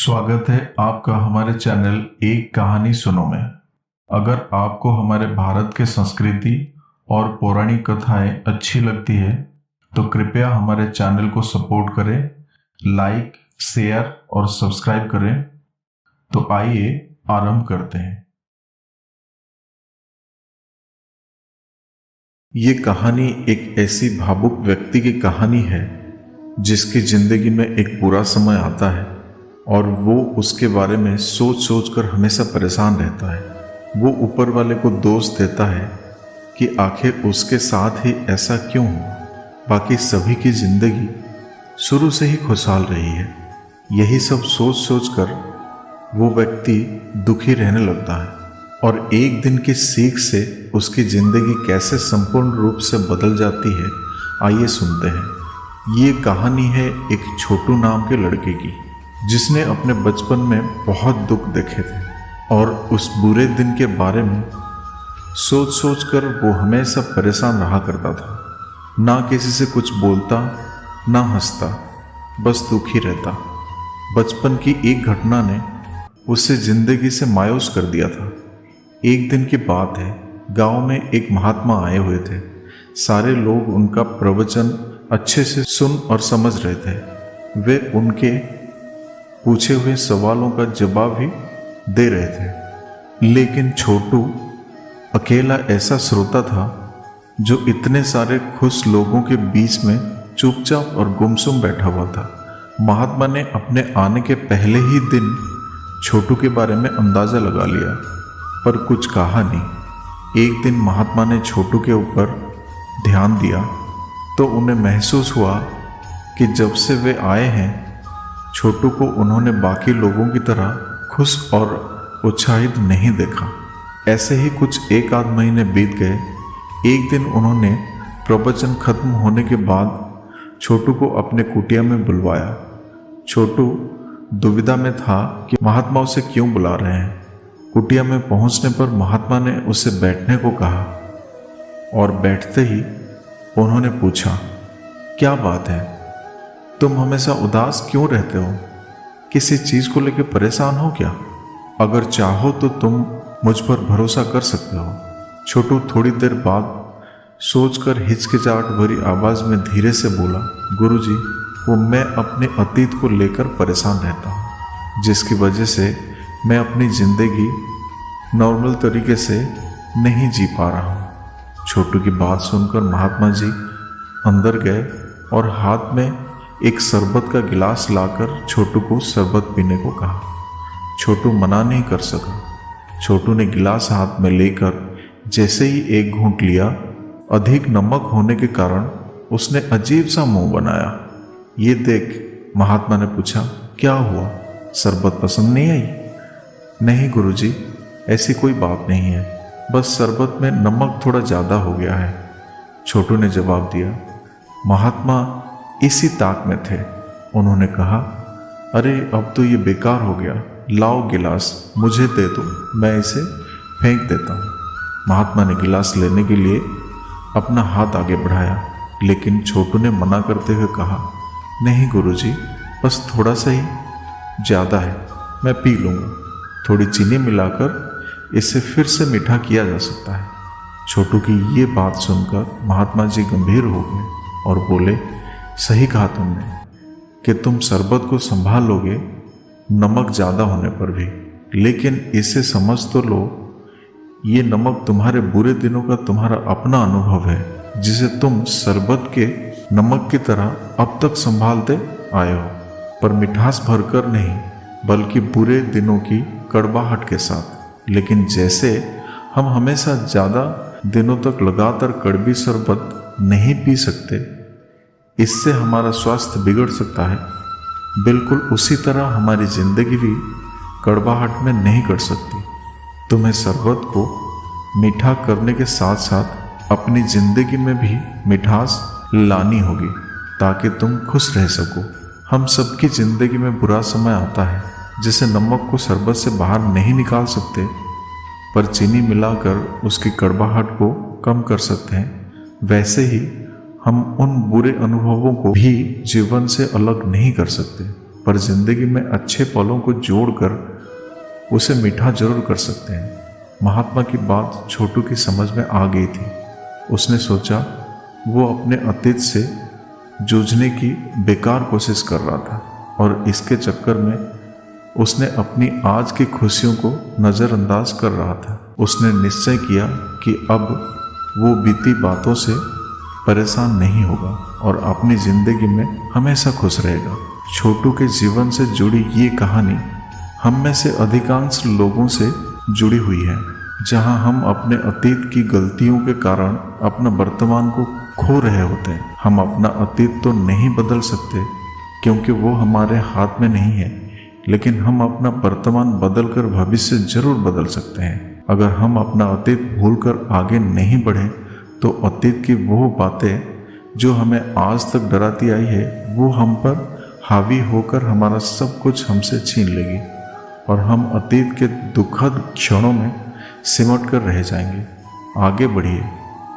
स्वागत है आपका हमारे चैनल एक कहानी सुनो में। अगर आपको हमारे भारत के संस्कृति और पौराणिक कथाएं अच्छी लगती है तो कृपया हमारे चैनल को सपोर्ट करें, लाइक, शेयर और सब्सक्राइब करें। तो आइए आरंभ करते हैं। ये कहानी एक ऐसी भावुक व्यक्ति की कहानी है जिसकी जिंदगी में एक बुरा समय आता है और वो उसके बारे में सोच सोच कर हमेशा परेशान रहता है। वो ऊपर वाले को दोष देता है कि आखिर उसके साथ ही ऐसा क्यों हुआ, बाकी सभी की जिंदगी शुरू से ही खुशहाल रही है। यही सब सोच सोच कर वो व्यक्ति दुखी रहने लगता है और एक दिन की सीख से उसकी जिंदगी कैसे संपूर्ण रूप से बदल जाती है, आइए सुनते हैं। ये कहानी है एक छोटू नाम के लड़के की जिसने अपने बचपन में बहुत दुख देखे थे और उस बुरे दिन के बारे में सोच सोच कर वो हमेशा परेशान रहा करता था। ना किसी से कुछ बोलता, ना हंसता, बस दुखी रहता। बचपन की एक घटना ने उसे जिंदगी से मायूस कर दिया था। एक दिन की बात है, गांव में एक महात्मा आए हुए थे। सारे लोग उनका प्रवचन अच्छे से सुन और समझ रहे थे। वे उनके पूछे हुए सवालों का जवाब भी दे रहे थे, लेकिन छोटू अकेला ऐसा श्रोता था जो इतने सारे खुश लोगों के बीच में चुपचाप और गुमसुम बैठा हुआ था। महात्मा ने अपने आने के पहले ही दिन छोटू के बारे में अंदाजा लगा लिया, पर कुछ कहा नहीं। एक दिन महात्मा ने छोटू के ऊपर ध्यान दिया तो उन्हें महसूस हुआ कि जब से वे आए हैं छोटू को उन्होंने बाकी लोगों की तरह खुश और उत्साहित नहीं देखा। ऐसे ही कुछ एक आध महीने बीत गए। एक दिन उन्होंने प्रवचन खत्म होने के बाद छोटू को अपने कुटिया में बुलवाया। छोटू दुविधा में था कि महात्मा उसे क्यों बुला रहे हैं। कुटिया में पहुंचने पर महात्मा ने उसे बैठने को कहा और बैठते ही उन्होंने पूछा, क्या बात है, तुम हमेशा उदास क्यों रहते हो? किसी चीज को लेकर परेशान हो क्या? अगर चाहो तो तुम मुझ पर भरोसा कर सकते हो। छोटू थोड़ी देर बाद सोचकर हिचकिचाहट भरी आवाज में धीरे से बोला, गुरुजी, वो मैं अपने अतीत को लेकर परेशान रहता हूँ, जिसकी वजह से मैं अपनी जिंदगी नॉर्मल तरीके से नहीं जी पा रहा हूँ। छोटू की बात सुनकर महात्मा जी अंदर गए और हाथ में एक शरबत का गिलास लाकर छोटू को शरबत पीने को कहा। छोटू मना नहीं कर सका। छोटू ने गिलास हाथ में लेकर जैसे ही एक घूंट लिया, अधिक नमक होने के कारण उसने अजीब सा मुंह बनाया। ये देख महात्मा ने पूछा, क्या हुआ, शरबत पसंद नहीं आई? नहीं गुरुजी, ऐसी कोई बात नहीं है, बस शरबत में नमक थोड़ा ज़्यादा हो गया है, छोटू ने जवाब दिया। महात्मा इसी ताक में थे। उन्होंने कहा, अरे अब तो ये बेकार हो गया, लाओ गिलास मुझे दे दो, मैं इसे फेंक देता हूँ। महात्मा ने गिलास लेने के लिए अपना हाथ आगे बढ़ाया, लेकिन छोटू ने मना करते हुए कहा, नहीं गुरुजी, बस थोड़ा सा ही ज़्यादा है, मैं पी लूँगा। थोड़ी चीनी मिलाकर इसे फिर से मीठा किया जा सकता है। छोटू की ये बात सुनकर महात्मा जी गंभीर हो गए और बोले, सही कहा तुमने कि तुम शरबत को संभाल लोगे नमक ज़्यादा होने पर भी, लेकिन इसे समझ तो लो, ये नमक तुम्हारे बुरे दिनों का तुम्हारा अपना अनुभव है, जिसे तुम शरबत के नमक की तरह अब तक संभालते आए हो, पर मिठास भरकर नहीं, बल्कि बुरे दिनों की कड़वाहट के साथ। लेकिन जैसे हम हमेशा ज़्यादा दिनों तक लगातार कड़वी शरबत नहीं पी सकते, इससे हमारा स्वास्थ्य बिगड़ सकता है, बिल्कुल उसी तरह हमारी जिंदगी भी कड़वाहट में नहीं कट सकती। तुम्हें शरबत को मीठा करने के साथ साथ अपनी जिंदगी में भी मिठास लानी होगी ताकि तुम खुश रह सको। हम सबकी जिंदगी में बुरा समय आता है, जिसे नमक को शरबत से बाहर नहीं निकाल सकते, पर चीनी मिलाकर उसकी कड़वाहट को कम कर सकते हैं। वैसे ही हम उन बुरे अनुभवों को भी जीवन से अलग नहीं कर सकते। पर जिंदगी में अच्छे पलों को जोड़कर उसे मीठा जरूर कर सकते हैं। महात्मा की बात छोटू की समझ में आ गई थी। उसने सोचा वो अपने अतीत से जूझने की बेकार कोशिश कर रहा था और इसके चक्कर में उसने अपनी आज की खुशियों को नज़रअंदाज कर रहा था। उसने निश्चय किया कि अब वो बीती बातों से परेशान नहीं होगा और अपनी ज़िंदगी में हमेशा खुश रहेगा। छोटू के जीवन से जुड़ी ये कहानी हम में से अधिकांश लोगों से जुड़ी हुई है, जहां हम अपने अतीत की गलतियों के कारण अपना वर्तमान को खो रहे होते हैं। हम अपना अतीत तो नहीं बदल सकते क्योंकि वो हमारे हाथ में नहीं है, लेकिन हम अपना वर्तमान बदलकर भविष्य जरूर बदल सकते हैं। अगर हम अपना अतीत भूलकर आगे नहीं बढ़े तो अतीत की वो बातें जो हमें आज तक डराती आई है वो हम पर हावी होकर हमारा सब कुछ हमसे छीन लेगी और हम अतीत के दुखद क्षणों में सिमट कर रह जाएंगे। आगे बढ़िए,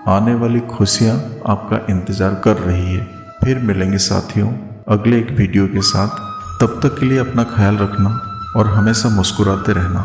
आने वाली खुशियाँ आपका इंतज़ार कर रही है। फिर मिलेंगे साथियों अगले एक वीडियो के साथ। तब तक के लिए अपना ख्याल रखना और हमेशा मुस्कुराते रहना।